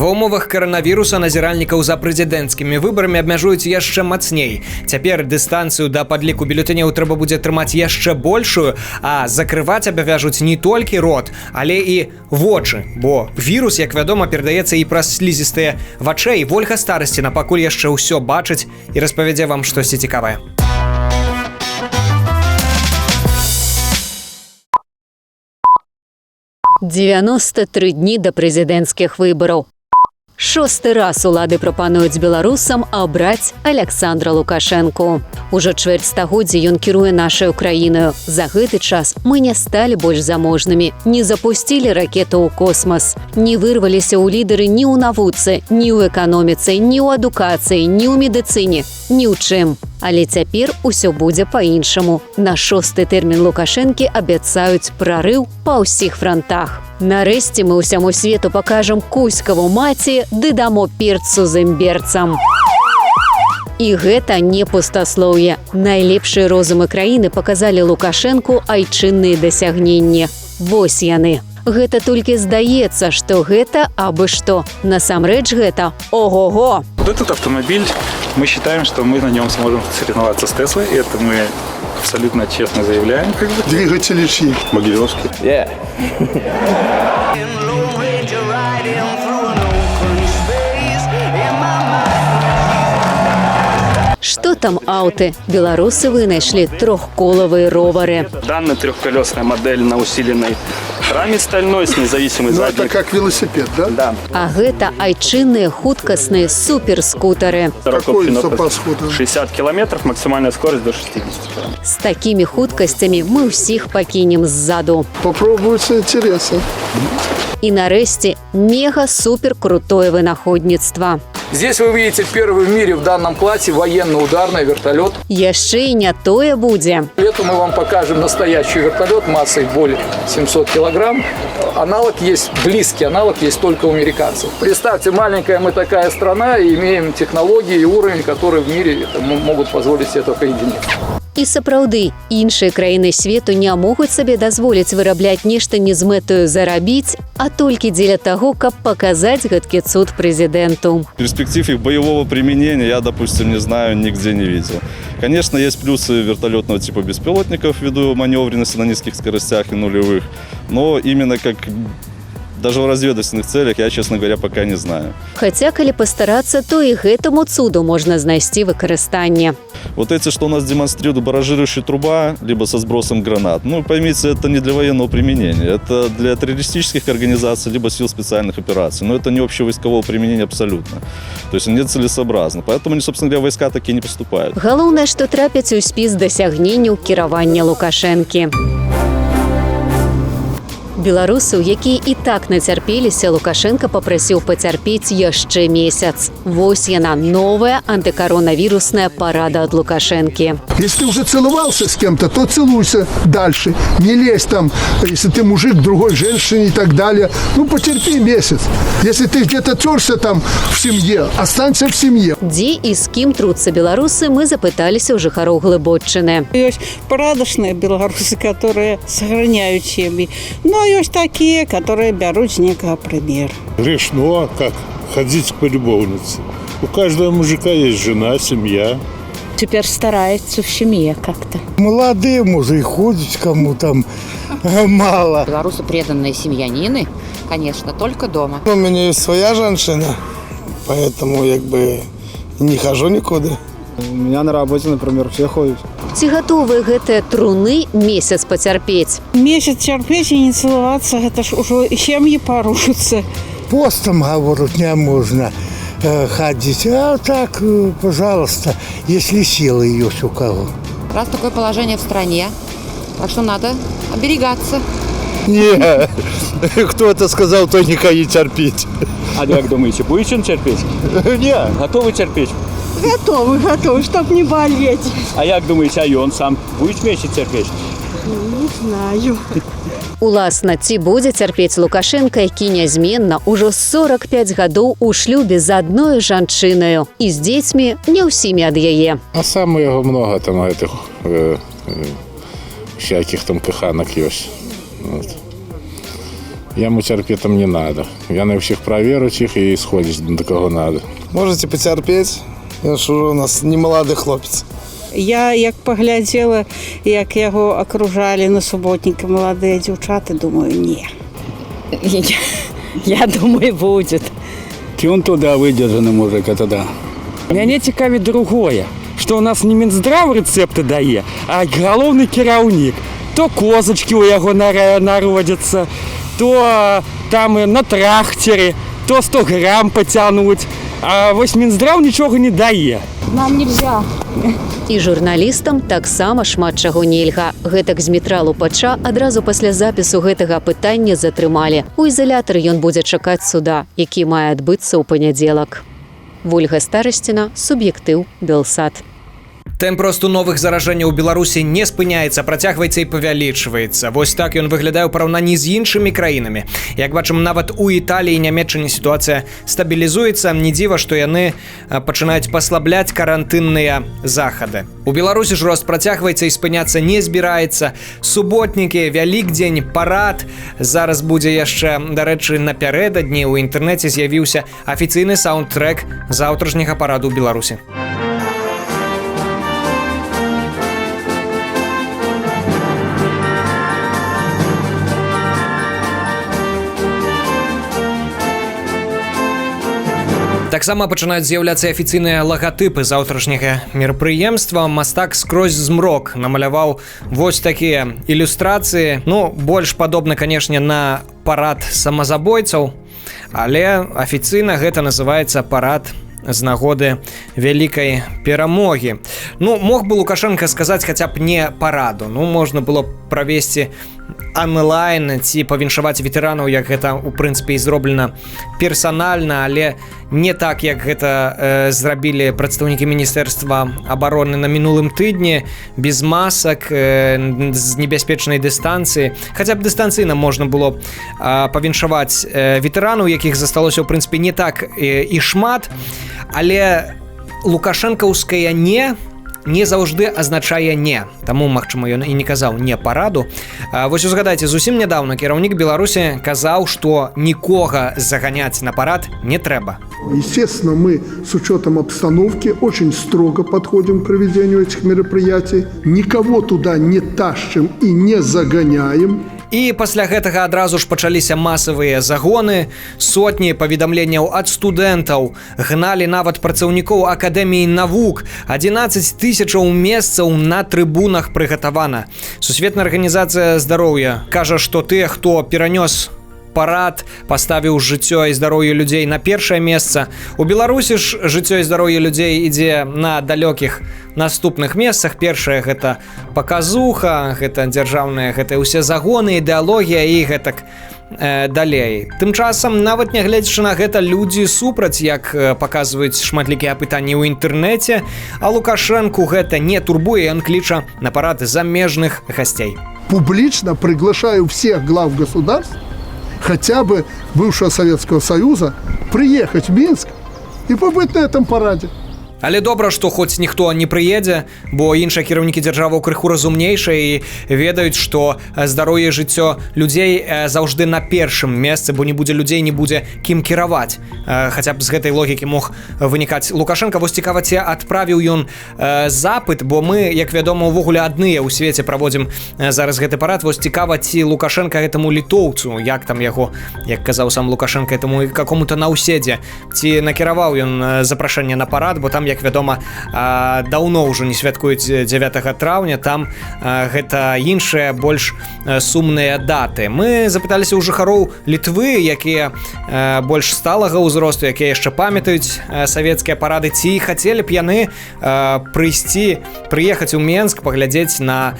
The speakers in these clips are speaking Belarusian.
Ва ўмовах каранавіруса назіральнікаў за прэзідэнцкімі выбарамі абмяжуюць яшчэ мацней. Цяпер дыстанцыю да падліку бюлетэняў трэба будзе трымаць яшчэ большую, а закрываць абавяжуць не толькі рот, але і вочы, бо вірус, як вядома, перадаецца і праз слізістыя вачэй. Вольга Старасціна пакуль яшчэ ўсё бачыць і распавядзе вам штосьці цікавае. 93 дні да прэзідэнцкіх выбараў. 6-й раз улады прапануюць беларусам абраць Александра Лукашэнку. Ужо чвэрць стагоддзя ён кіруе нашай краінаю. За гэты час мы не сталі больш заможнымі, не запусцілі ракету ў космас, не вырваліся ў лідары ні ў навуцы, ні ў эканоміцы, ні ў адукацыі, ні ў медыцыне, ні ў чым. Але цяпер усё будзе па-іншаму. На 6-й тэрмін Лукашэнкі абяцаюць прарыў па ўсіх франтах. Нарэшце мы ўсяму свету пакажам Кузькаву маці ды дамо перцу з імберцам. І гэта не пустаслоўе. Найлепшыя розумы краіны паказалі Лукашэнку айчынныя дасягненні. Вось яны. Гэта толькі здаецца, што гэта абы што. Насамрэч гэта ого-го. Вот этот автомобиль, мы считаем, что мы на нем сможем соревноваться с Теслой, и это мы абсолютно честно заявляем. Двигатели чьи? Могилевский. Yeah. Што там аўты? Беларусы вынайшлі трохколавыя ровары. Данная трехколесная модель на усиленной раме стальной с независимой задней. Это как велосипед, да? Да. А гэта айчынныя хуткасныя суперскутары. Какой запас хода? 60 километров, максимальная скорость до 60 километров. З такімі хуткасцямі мы ўсіх пакінем ззаду. Попробуется интересно. І нарэшце мега-супер крутое вынаходніцтва. Здесь вы видите первый в мире в данном классе военно-ударный вертолет. Яшчэ і не тое будзе. Летом мы вам покажем настоящий вертолет массой более 700 килограмм. Аналог есть, близкий аналог есть только у американцев. Представьте, маленькая мы такая страна и имеем технологии и уровень, которые в мире могут позволить себе только единицы. І сапраўды, іншыя краіны свету не могуць сабе дазволіць вырабляць нешта не з мэтаю зарабіць, а толькі дзеля таго, каб паказаць гэткі цуд прэзідэнту. Перспектив их боевого применения я, допустим, не знаю, нигде не видел. Конечно, есть плюсы вертолетного типа беспилотников ввиду маневренности на низких скоростях и нулевых, но именно как даже в разведывательных целях я, честно говоря, пока не знаю. Хаця, калі пастарацца, то і гэтаму цуду можна знайсці выкарыстанне. Вот эти, что у нас демонстрируют, баражирующая труба, либо со сбросом гранат, ну, поймите, это не для военного применения, это для террористических организаций, либо сил специальных операций, но это не общевойскового применения абсолютно, то есть нецелесообразно, поэтому они, собственно говоря, войска такие не поступают. Галоўнае, што трапяць у спіс дасягненняў кіравання Лукашэнкі. Беларусаў, якія і так нацярпеліся, Лукашенко папрасіў пацярпець яшчэ месяц. Вось яна, новая антикоронавирусная парада от Лукашенки. Если ты уже целовался с кем-то, то целуйся дальше. Не лезь там, если ты мужик, другой женщине и так далее. Ну, потерпи месяц. Если ты где-то терся там в семье, останься в семье. Дзе і з кім труцца беларусы, мы запыталіся ў жыхароў Глыбоччыны. Есть порядочные белорусы, которые сохраняют семьи. Но есть такие, которые берут с некого пример. Грешно, как ходить к полюбовнице. У каждого мужика есть жена, семья. Теперь старается в семье как-то. Молодые, может, и ходят, кому там мало. Белорусы преданные семьянины, конечно, только дома. У меня есть своя женщина, поэтому не хожу никуда. У меня на работе, например, все ходят. Ці гатовыя гэтыя труны месяц пацярпець? Месяц терпеть и не целоваться, это ж уже семьи порушатся. Постом, говорят, не можно ходить. А так, пожалуйста, если силы есть у кого. Раз такое положение в стране, так что надо оберегаться. Не, кто это сказал, то не ходить терпеть. А как думаете, будете терпеть? Не. Готовы терпеть? Готовы, чтоб не болеть. А як думаете, а он сам будет вместе терпеть? Не знаю. Уласна, ці будзе цярпець Лукашенко, які нязменна ўжо 45 гадоў у шлюбе з адной жанчынаю і з дзецьмі, не ўсімі ад яе. А сам у яго много там этих всяких там каханок есть. Вот. Яму терпеть там не надо. Я на всех проверить их и сходить до кого надо. Можете потерпеть, що у нас не молодий хлопець. Я як поглядела, як його окружали на суботника молодые девчата, думаю, ні. Я думаю, будет. Он туда выдержанный мужик, это да. Мяне цікавіць другое, што ў нас не Мінздрав рэцэпты дае, а галоўны кіраўнік. То козачкі ў яго народзяцца, то там на трахцере, то 100 грамм пацянуць. А вось Мінздрав нічога не дае. Нам нельзя. І журналістам таксама шмат чаго нельга. Гэтак Змітра Лупача адразу пасля запісу гэтага пытання затрымалі. У ізалятары ён будзе чакаць суда, які мае адбыцца ў панядзелак. Вольга Старасціна, Суб'ектыў, Белсат. Тэмп росту новых заражэнняў у Беларусі не спыняецца, працягваецца і павялічваецца. Вось так ён выглядае ў параўнанні з іншымі краінамі. Як бачым, нават у Італіі і Нямецчыне сітуацыя стабілізуецца. Не дзіва, што яны пачынаюць паслабляць карантынныя захады. У Беларусі ж рост працягваецца і спыняцца не збіраецца. Суботнікі, Вялікдзень, парад. Зараз будзе яшчэ, дарэчы, напярэдадні ў інтэрнэце з'явіўся афіцыйны саундтрэк заўтрашняга параду ў Беларусі. Таксама пачынаюць з'яўляцца афіцыйныя лагатыпы заўтрашняга мерапрыемства. Мастак скрозь змрок намаляваў вось такія ілюстрацыі. Ну, больш падобна, канешне, на парад самазабойцаў, але афіцыйна гэта называецца парад з нагоды вялікай перамогі. Ну, мог бы Лукашенко сказаць хаця б не параду. Ну, можна было правесці онлайн ці павіншаваць ветэранаў, як гэта, у прынцыпе, і зроблена персанальна, але не так, як гэта зрабілі прадстаўнікі Міністэрства абароны на мінулым тыдні, без масак, з небяспечнай дыстанцыі. Хаця б дыстанцыйна можна было павіншаваць ветэранаў, якіх засталося, ў прынцыпе, не так і шмат, але лукашэнкаўскае не заўжды азначае не. Таму, магчыма, ён і не казаў не параду. Вось узгадайце, зусім нядаўна кіраўнік Беларусі казаў, што нікога заганяць на парад не трэба. Естественно, мы с учетом обстановки очень строго подходим к проведению этих мероприятий. Никого туда не тащим и не загоняем. І пасля гэтага адразу ж пачаліся масавыя загоны, сотні паведамленняў ад студэнтаў, гналі нават працаўнікоў Акадэміі навук, 11 000 месцаў на трыбунах прыгатавана. Сусветная арганізацыя здароўя кажа, што тыя, хто перанёс парад, паставіў жыццё і здароўе людзей на першае месца. У Беларусі ж жыццё і здароўе людзей ідзе на далёкіх наступных месцах. Першае гэта паказуха, гэта дзяржаўныя, гэта ўсе загоны, ідэалогія і гэтак далей. Тым часам, нават нягледзячы на гэта, людзі супраць, як паказваюць шматлікія апытанні ў інтэрнэце, а Лукашэнку гэта не турбуе, ён кліча на парад замежных гасцей. Публично приглашаю всех глав государств, хотя бы бывшего Советского Союза, приехать в Минск и побыть на этом параде. Але добра, што хоць ніхто не прыедзе, бо іншыя кіраўнікі дзяржаваў крыху разумнейшыя і ведаюць, што здароўе і жыццё людзей заўжды на першым месцы, бо не будзе людзей, не будзе кім кіраваць. Хаця б з гэтай логікі мог вынікаць Лукашенко. Вось цікава, ці адправіў ён запыт, бо мы, як вядома, увогуле адныя ў свеце праводзім зараз гэты парад. Вось цікава, ці Лукашенко гэтаму літоўцу, як там яго, як казаў сам Лукашенко, этаму какому-то наўседзе, ці накіраваў ён запрашэнне на парад, бо там, як вядома, даўно ўжо не святкуюць 9 траўня, там гэта іншыя, больш сумныя даты. Мы запыталіся ў жыхароў Літвы, якія больш сталага ўзросту, якія яшчэ памятаюць савецкія парады, ці хацелі б яны прыехаць у Менск, паглядзець на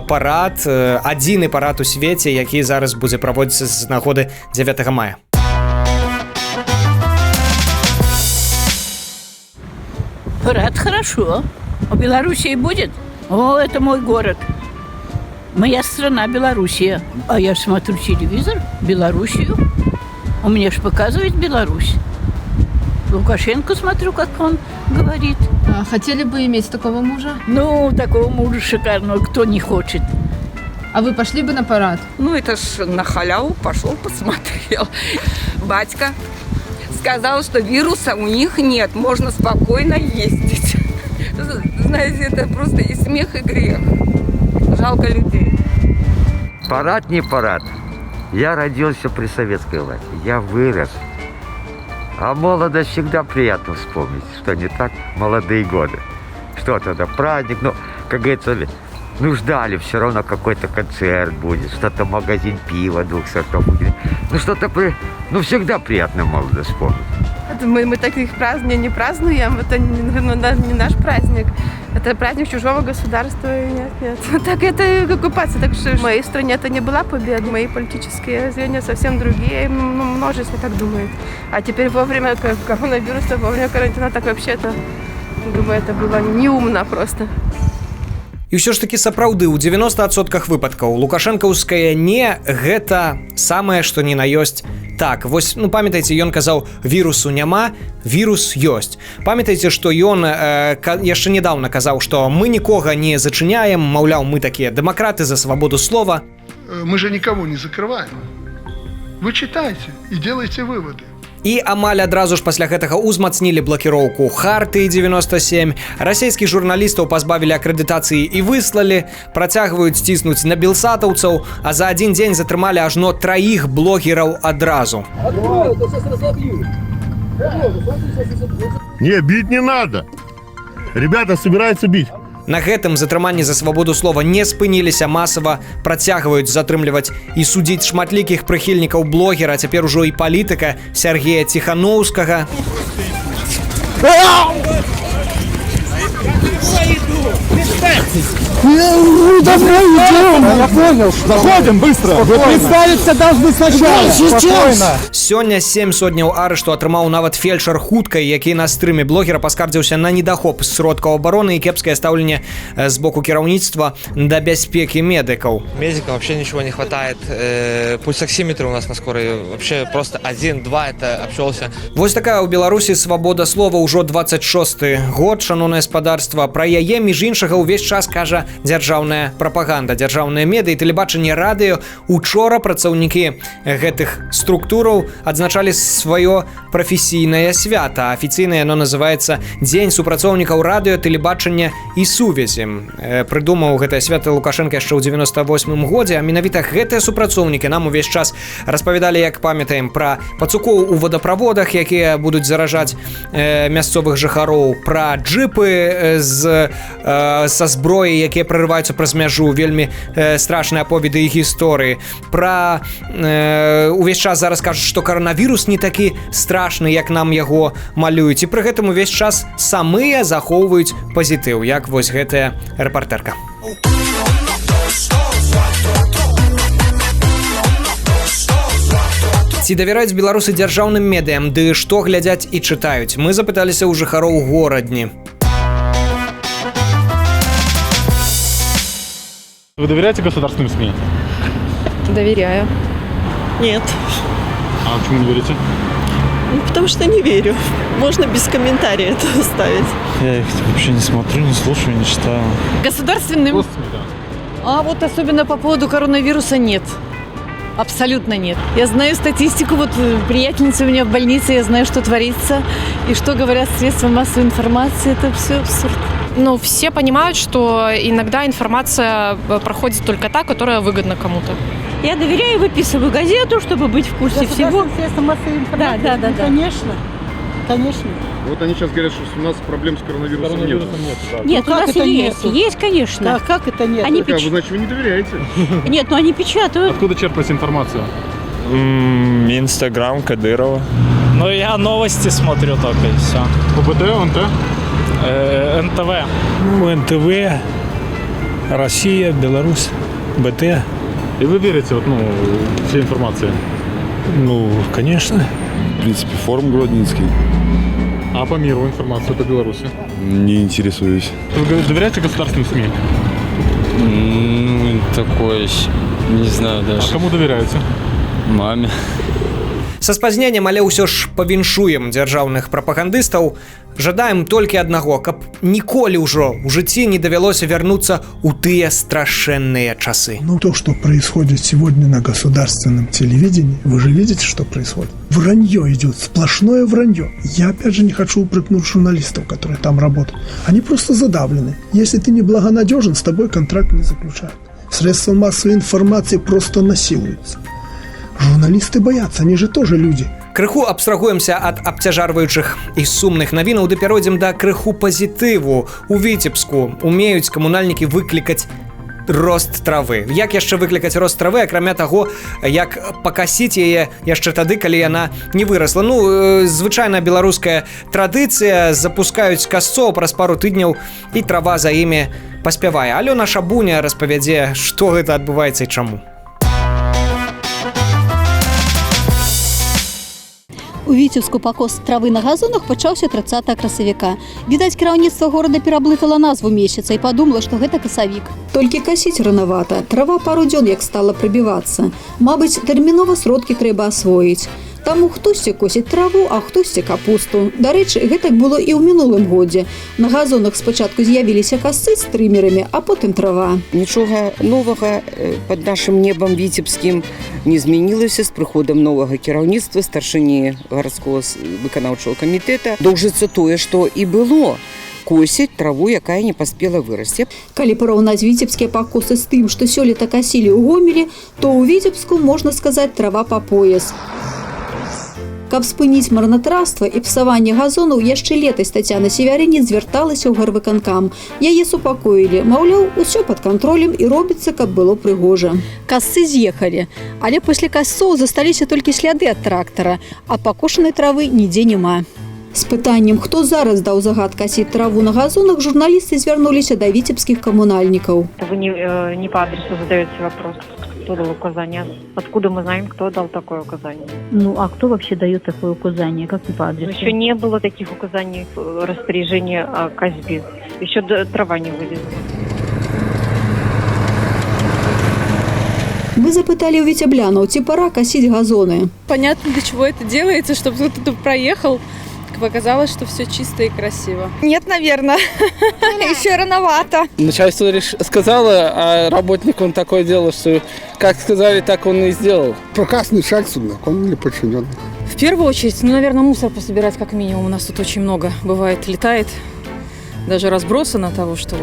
парад, адзіны парад у свеце, які зараз будзе праводзіцца з нагоды 9 мая. Парад хорошо. У Белоруссии будет? О, это мой город. Моя страна Белоруссия. А я смотрю телевизор, Белоруссию. У меня же показывает Беларусь. Лукашенко смотрю, как он говорит. Хотели бы иметь такого мужа? Ну, такого мужа шикарного кто не хочет. А вы пошли бы на парад? Ну, это ж на халяву пошел, посмотрел. Батька сказал, что вируса у них нет, можно спокойно ездить. Знаете, это просто и смех, и грех. Жалко людей. Парад не парад. Я родился при советской власти, я вырос. А молодость всегда приятно вспомнить, что не так молодые годы. Что тогда, праздник, ну, как говорится, ну, ждали, все равно какой-то концерт будет, что-то магазин пива, 200 будет. Ну, что-то, ну, всегда приятно молодость вспомнить. Мы таких празднований не празднуем, это не наш праздник. Это праздник чужого государства. Нет. Так это оккупация. Так что в моей стране это не была победа. Мои политические зрения совсем другие. Множество так думает. А теперь во время коронавируса, во время карантина, так вообще-то, думаю, это было неумно просто. І ўсё ж такі сапраўды ў 90% выпадкаў лукашэнкаўскае не гэта самае што ні на ёсць. Так, вось, ну памятаеце, ён казаў вірусу няма, вірус ёсць. Памятаеце, што ён яшчэ недавно казаў, што мы нікога не зачыняем, маўляў, мы такія дэмакраты за свабоду слова. Мы же никого не закрываем. Вы читайте и делайте выводы. І амаль адразу ж пасля гэтага ўзмацнілі блакіроўку Хартыі 97, расійскіх журналістаў пазбавілі акрэдытацыі і выслалі, працягваюць ціснуць на белсатаўцаў, а за адзін дзень затрымалі ажно 3 блогераў адразу. Не, бить не надо. Ребята собираются бить. На гэтым затрыманні за свабоду слова не спыніліся, масава працягваюць затрымліваць і судзіць шматлікіх прыхільнікаў блогера, цяпер ужо і палітыка Сергея Ціханаўскага. Я понял. Заходим быстро. Вы представиться должны сначала. Спокойно. Сёння 7 сотняў арышту атрымаў нават фельчар хуткай, які на стрыме блогера паскардзіўся на недахоп сродкаў абароны і кепскае стаўленне з боку кіраўніцтва да бяспекі медыкаў. Медикам вообще ничего не хватает. Пульсоксиметр у нас на скорой вообще просто 1-2 это обчелся. Вось такая ў Беларусі свабода слова ўжо 26-й год, шаноўнае спадарства. Пра яе, між іншага, увесь час кажа дзяржаўная прапаганда, дзяржаўныя медыі, тэлебачанне, радыё. Учора працаўнікі гэтых структураў адзначалі сваё прафесійнае свята. Афіцыйна яно называецца Дзень супрацоўнікаў радыё, тэлебачання і сувязі. Прыдумаў гэтае свята Лукашенко яшчэ ў 98-м годзе, а менавіта гэтыя супрацоўнікі нам увесь час распавядалі, як памятаем, пра пацукоў у водаправодах, якія будуць заражаць мясцовых жыхароў, пра джипы са зброі, якія прарываюцца праз мяжу, вельмі страшныя аповеды і гісторыі. Пра увесь час зараз кажуць, што каранавірус не такі страшны, як нам яго малююць. І пры гэтым увесь час самыя захоўваюць пазітыў, як вось гэтая рэпартэрка. Ці давяраюць беларусы дзяржаўным медыям, ды што глядзяць і чытаюць? Мы запыталіся ў жыхароў горадні. Вы доверяете государственным СМИ? Доверяю. Нет. А почему не верите? Ну, потому что не верю. Можно без комментария это оставить. Я их вообще не смотрю, не слушаю, не читаю. Государственным? СМИ, да. А вот особенно по поводу коронавируса нет. Абсолютно нет. Я знаю статистику, вот приятельница у меня в больнице, я знаю, что творится, и что говорят средства массовой информации, это все абсурд. Ну, все понимают, что иногда информация проходит только та, которая выгодна кому-то. Я доверяю, выписываю газету, чтобы быть в курсе всего. Средства массовой информации? Да. Конечно. Конечно. Вот они сейчас говорят, что у нас проблем с коронавирусом нет. Нет, у нас есть, конечно. Да, как это нет? Значит, вы не доверяете? Нет, но они печатают. Откуда черпать информацию? Инстаграм Кадырова. Ну, я новости смотрю только, и все. ОБТ, ОНТ? НТВ. НТВ, Россия, Беларусь, БТ. И вы верите всей информации? Ну, конечно. В принципе, форум Гродненский. А по миру информацию по Беларуси? Не интересуюсь. Вы доверяете государственным СМИ? Такое, не знаю даже. А кому доверяете? Маме. Са спазненнем, але ўсё ж павіншуем дзяржаўных прапагандыстаў. Жадаем толькі аднаго, каб ніколі ўжо ў жыцці не давялося вярнуцца ў тыя страшэнныя часы. Ну, то, что происходит сегодня на государственном телевидении, вы же видите, что происходит? Вранье идет, сплошное вранье. Я, опять же, не хочу упрекнуть журналистов, которые там работают. Они просто задавлены. Если ты не благонадежен, с тобой контракт не заключают. Средства массовой информации просто насилуются. Журналисты боятся, они же тоже люди. Крыху абстрагуемся ад абцяжарваючых і сумных навінаў, ды пяройдзем да крыху пазітыву. У Віцебску умеюць камунальнікі выклікаць рост травы. Як яшчэ выклікаць рост травы, акрамя таго, як пакасіць яе яшчэ тады, калі яна не вырасла. Ну, звычайная беларуская традыцыя, запускаюць касцоў праз пару тыдняў, і трава за імі паспявае. Алёна Шабуня распавядзе, што гэта адбываецца і чаму. У Віцебску пакос травы на газонах пачаўся 30 красавіка. Відаць, кіраўніцтва горада пераблытала назву месяца і падумала, што гэта касавік. Толькі касіць ранавата. Трава пару дзён як стала прабівацца. Мабыць, тэрмінова сродкі трэба асвоіць. Таму хтосьці косіць траву, а хтосьці капусту. Дарэчы, гэтак было і ў мінулым годзе. На газонах спачатку з'явіліся касцы з трымерамі, а потым трава. Нічога новага пад нашым небам віцебскім не змянілася з прыходам новага кіраўніцтва, старшыні гарадскога выканаўчага камітэта. Доўжыцца тое, што і было. Косіць траву, якая не паспела вырасці. Калі параўнаць віцебскія пакосы з тым, што сёлета касілі ў Гомелі, то ў Віцебску, можна сказаць, трава па пояс. Каб спыніць марнатравства і псаванне газонаў, яшчэ летась Тацяна Севярынец звярталася ў гарвыканкам. Яе супакоілі. Маўляў, усё пад кантролем і робіцца, каб было прыгожа. Касцы з'ехалі, але пасля касцоў засталіся толькі сляды ад трактара, а пакошанай травы нідзе няма. З пытаннем, хто зараз даў загад касіць траву на газонах, журналісты звярнуліся да віцебскіх камунальнікаў. Вы не по адресу задаете вопрос. Кто дал указание? Откуда мы знаем, кто дал такое указание? Ну, а кто вообще дает такое указание? Как не по адресу? Еще не было таких указаний распоряжения о косьбе. Еще трава не вылезла. Мы запытали у витяблянов, ці пора косить газоны. Понятно, для чего это делается, чтобы кто-то проехал. Показалось, что все чисто и красиво. Нет, наверное. Еще рановато. Начальство сказало, а работник он такое делал, что как сказали, так он и сделал. Проказный шаг судак, он не подчиненный. В первую очередь, наверное, мусор пособирать как минимум. У нас тут очень много бывает, летает. Даже разбросано того, что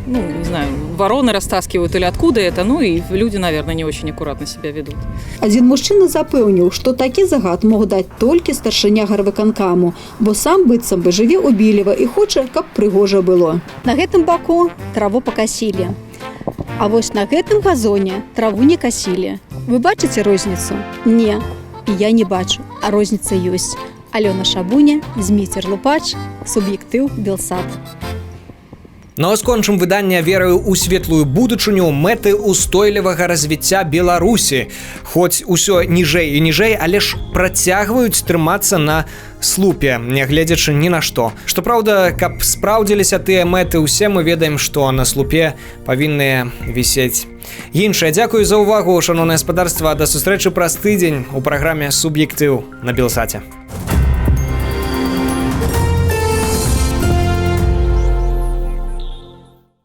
не знаю, вороны растаскивают или откуда это, и люди, наверное, не очень аккуратно себя ведут. Один мужчына запэўніў, што такі загад мог даць толькі старшыня гарвыканкаму, бо сам быццам бы жыве ў Білева і хоча, каб прыгожа было. На гэтым баку траву пакасілі. А вось на гэтым газоне траву не касілі. Вы бачыце розніцу? Не, і я не бачу, а розніца ёсць. Алёна Шабуня, Зміцер Лупач, суб'ектыў Белсат. Ну а скончым выданне вераю ў светлую будучыню мэты устойлівага развіцця Беларусі. Хоць усё ніжэй і ніжэй, але ж працягваюць трымацца на слупе, нягледзячы ні на што. Што праўда, каб спраўдзіліся тыя мэты, усе мы ведаем, што на слупе павінныя вісець іншае. Дзякую за ўвагу, шаноўнае гаспадарства. Да сустрэчы праз тыдзень у праграме «Суб'ектыў» на Белсаце.